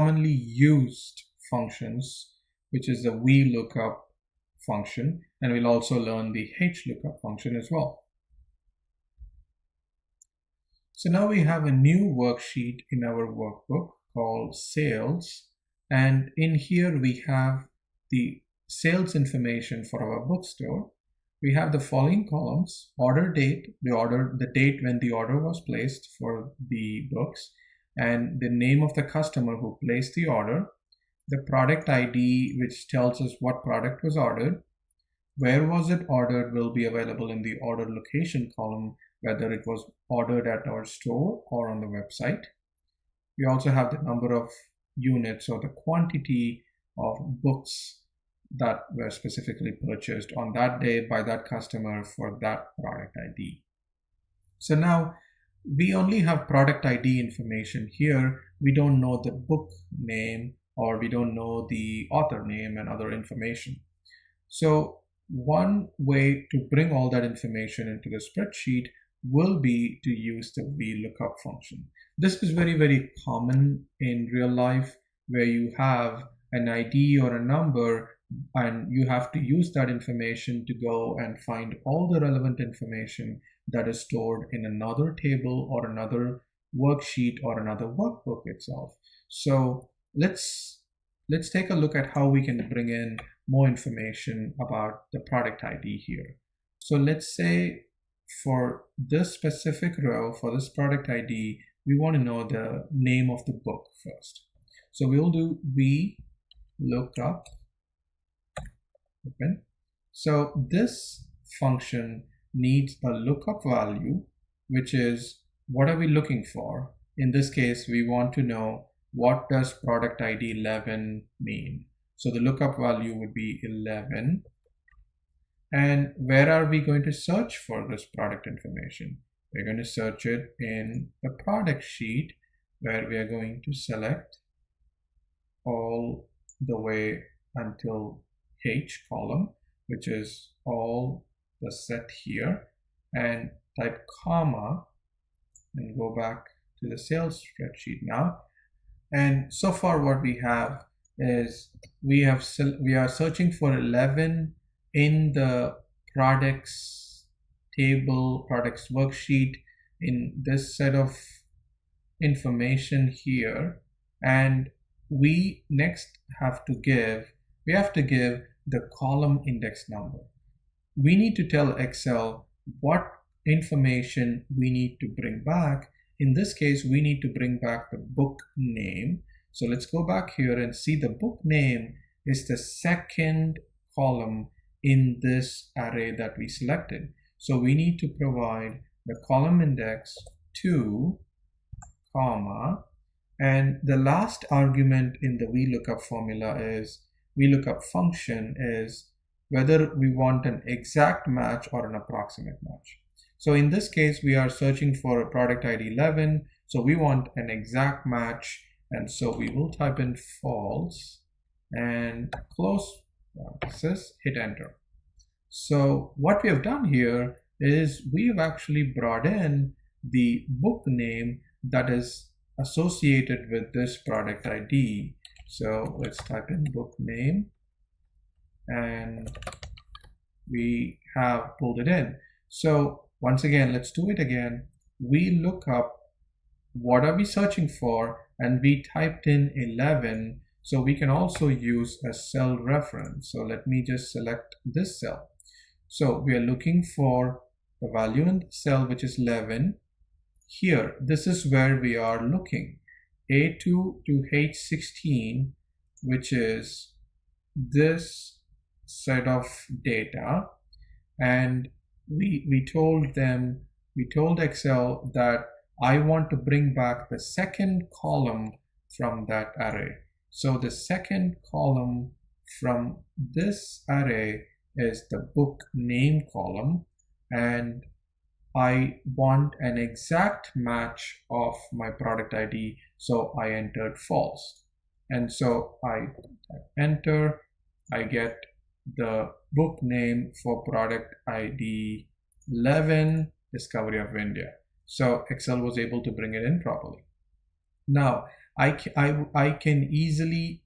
commonly used functions, which is the VLOOKUP function, and we'll also learn the HLOOKUP function as well. So now we have a new worksheet in our workbook called sales, and in here we have the sales information for our bookstore. We have the following columns: order date, the date when the order was placed for the books, and the name of the customer who placed the order, the product ID, which tells us what product was ordered, where was it ordered will be available in the order location column, whether it was ordered at our store or on the website. We also have the number of units or the quantity of books that were specifically purchased on that day by that customer for that product ID. So now we only have product ID information here. We don't know the book name, or we don't know the author name and other information. So one way to bring all that information into the spreadsheet will be to use the VLOOKUP function. This is very, very common in real life, where you have an ID or a number and you have to use that information to go and find all the relevant information that is stored in another table or another worksheet or another workbook itself. So let's take a look at how we can bring in more information about the product ID here. So let's say for this specific row, for this product ID, we want to know the name of the book first. So we'll do VLOOKUP open. So this function needs a lookup value, which is what are we looking for? In this case, we want to know what does product ID 11 mean. So the lookup value would be 11. And where are we going to search for this product information? We're going to search it in the product sheet, where we are going to select all the way until H column, which is all the set here, and type comma and go back to the sales spreadsheet now. And so far what we have is we are searching for 11 in the products table, products worksheet, in this set of information here, and we next have to give the column index number. We need to tell Excel what information we need to bring back. In this case, we need to bring back the book name. So let's go back here and see the book name is the second column in this array that we selected. So we need to provide the column index 2, comma, and the last argument in the VLOOKUP formula is VLOOKUP function is whether we want an exact match or an approximate match. So in this case, we are searching for a product ID 11. So we want an exact match. And so we will type in false and close parenthesis, hit enter. So what we have done here is we have actually brought in the book name that is associated with this product ID. So let's type in book name, and we have pulled it in. So once again, let's do it again. We look up what are we searching for, and we typed in 11. So we can also use a cell reference. So let me just select this cell. So we are looking for the value in the cell, which is 11. Here, this is where we are looking, A2 to H16, which is this set of data. And we told Excel that I want to bring back the second column from that array. So the second column from this array is the book name column, and I want an exact match of my product ID, so I entered false. And so I type enter, I get the book name for product ID 11, Discovery of India. So Excel was able to bring it in properly. Now, I can easily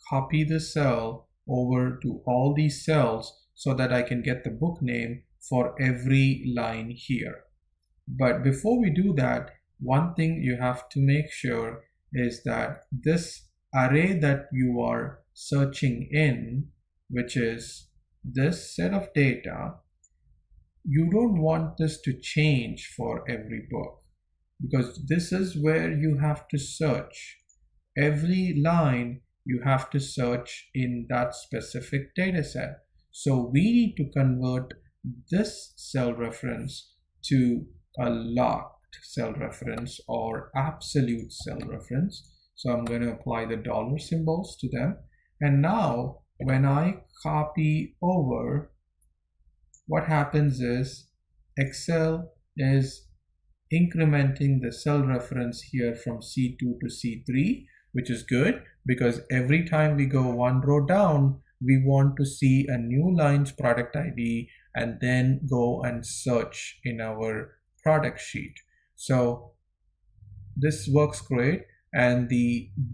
copy the cell over to all these cells so that I can get the book name for every line here. But before we do that, one thing you have to make sure is that this array that you are searching in, which is this set of data, you don't want this to change for every book, because this is where you have to search. Every line you have to search in that specific data set. So we need to convert this cell reference to a locked cell reference or absolute cell reference. So I'm going to apply the dollar symbols to them. And now when I copy over, what happens is Excel is incrementing the cell reference here from C2 to C3, which is good because every time we go one row down, we want to see a new line's product ID and then go and search in our product sheet. So this works great, and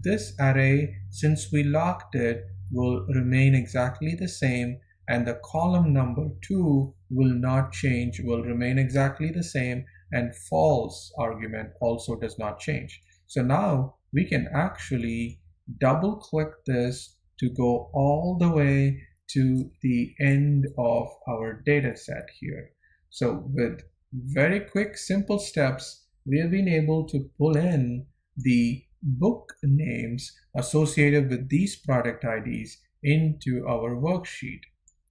this array, since we locked it, will remain exactly the same, and the column number 2 will not change, will remain exactly the same, and false argument also does not change. So now we can actually double click this to go all the way to the end of our data set here. So with very quick, simple steps, we have been able to pull in the book names associated with these product IDs into our worksheet.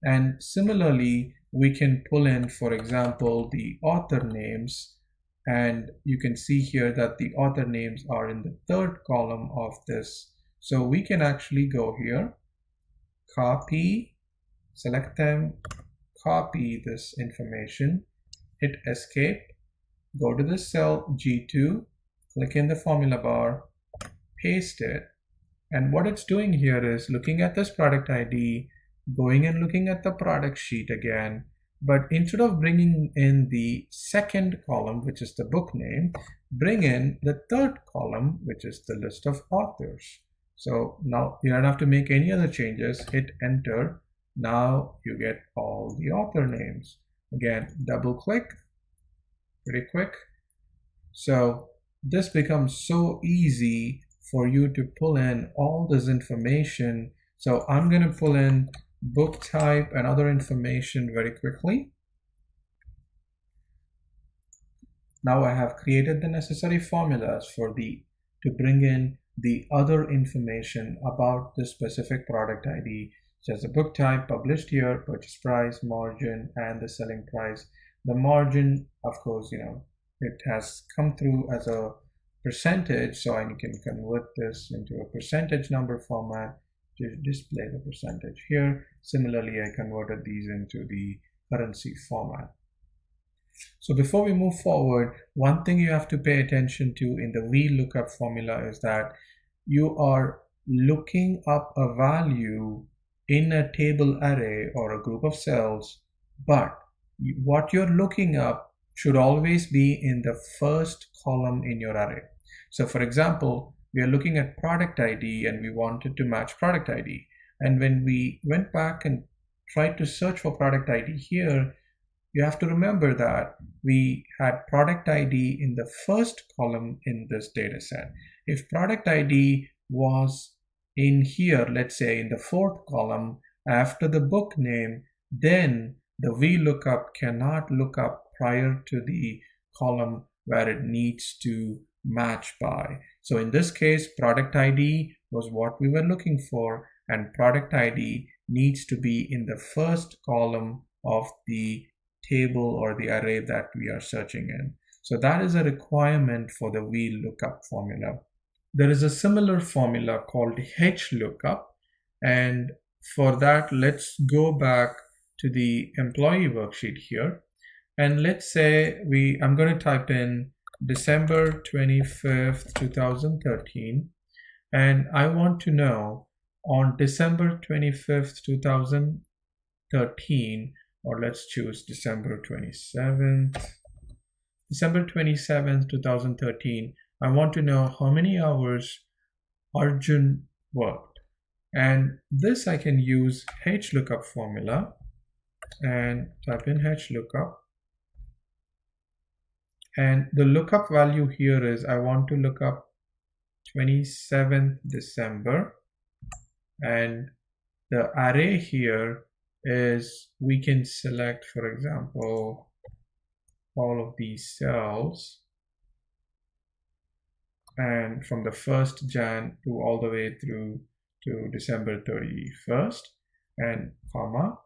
And similarly, we can pull in, for example, the author names, and you can see here that the author names are in the third column of this. So we can actually go here, copy, select them, copy this information, hit escape, go to the cell G2, click in the formula bar, paste it, and what it's doing here is looking at this product ID, going and looking at the product sheet again, but instead of bringing in the second column, which is the book name, bring in the third column, which is the list of authors. So now you don't have to make any other changes, hit enter. Now you get all the author names. Again, double click, pretty quick. So this becomes so easy for you to pull in all this information. So I'm going to pull in book type and other information very quickly. Now I have created the necessary formulas to bring in the other information about the specific product ID, such as the book type, published year, purchase price, margin, and the selling price. The margin, of course, it has come through as a percentage, so I can convert this into a percentage number format to display the percentage here. Similarly, I converted these into the currency format. So before we move forward, one thing you have to pay attention to in the VLOOKUP formula is that you are looking up a value in a table array or a group of cells, but what you're looking up should always be in the first column in your array. So for example, we are looking at product ID and we wanted to match product ID. And when we went back and tried to search for product ID here, you have to remember that we had product ID in the first column in this data set. If product ID was in here, let's say in the fourth column after the book name, then the VLOOKUP cannot look up prior to the column where it needs to match by. So in this case, product ID was what we were looking for, and product ID needs to be in the first column of the table or the array that we are searching in. So that is a requirement for the VLOOKUP formula. There is a similar formula called HLOOKUP, and for that, let's go back to the employee worksheet here, and let's say I'm going to type in December 25th, 2013, and I want to know on December 25th, 2013, or let's choose December 27th, 2013, I want to know how many hours Arjun worked. And this I can use HLOOKUP formula and type in HLOOKUP. And the lookup value here is I want to look up 27th December. And the array here is we can select, for example, all of these cells. And from the 1st Jan to all the way through to December 31st, and comma,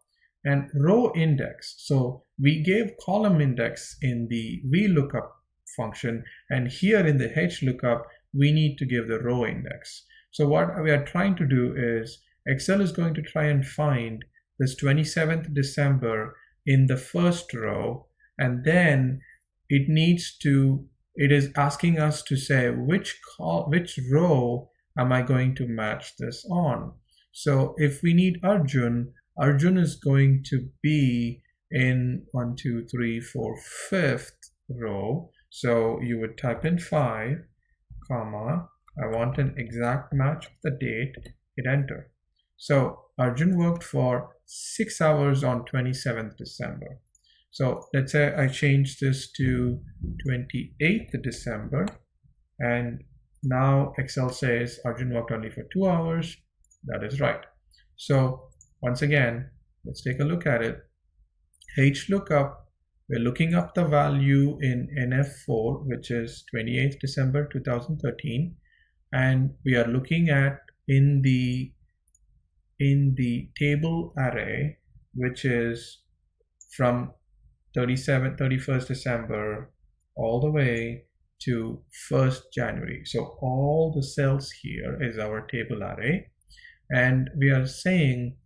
and row index. So we gave column index in the VLOOKUP function, and here in the HLOOKUP, we need to give the row index. So what we are trying to do is Excel is going to try and find this 27th December in the first row, and then it is asking us to say which row am I going to match this on. So if we need Arjun is going to be in 1, 2, 3, 4, 5th row. So you would type in 5, comma, I want an exact match of the date, hit enter. So Arjun worked for 6 hours on 27th December. So let's say I change this to 28th December, and now Excel says Arjun worked only for 2 hours. That is right. So once again, let's take a look at it. HLOOKUP, we're looking up the value in NF4, which is 28th December 2013, and we are looking at in the table array, which is from 31st December all the way to 1st January. So all the cells here is our table array, and we are saying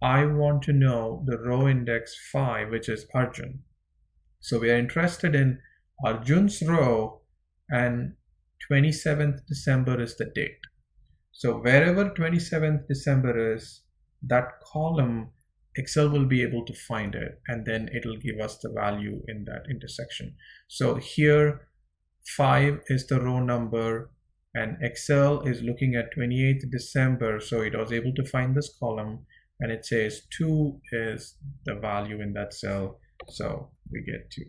I want to know the row index 5, which is Arjun. So we are interested in Arjun's row, and 27th December is the date. So wherever 27th December is, that column, Excel will be able to find it, and then it'll give us the value in that intersection. So here 5 is the row number, and Excel is looking at 28th December, so it was able to find this column, and it says 2 is the value in that cell, so we get 2.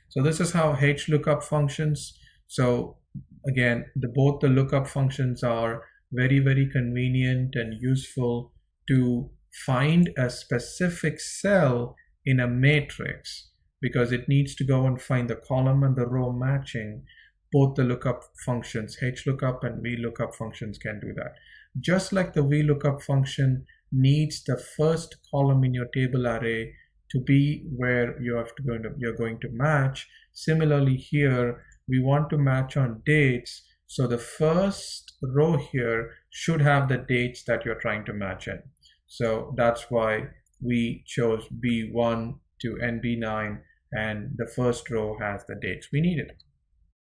So this is how HLOOKUP functions. So again, both the lookup functions are very, very convenient and useful to find a specific cell in a matrix, because it needs to go and find the column and the row matching. Both the lookup functions, HLOOKUP and VLOOKUP functions, can do that. Just like the VLOOKUP function needs the first column in your table array to be where you're going to match. Similarly here, we want to match on dates. So the first row here should have the dates that you're trying to match in. So that's why we chose B1 to NB9, and the first row has the dates we needed.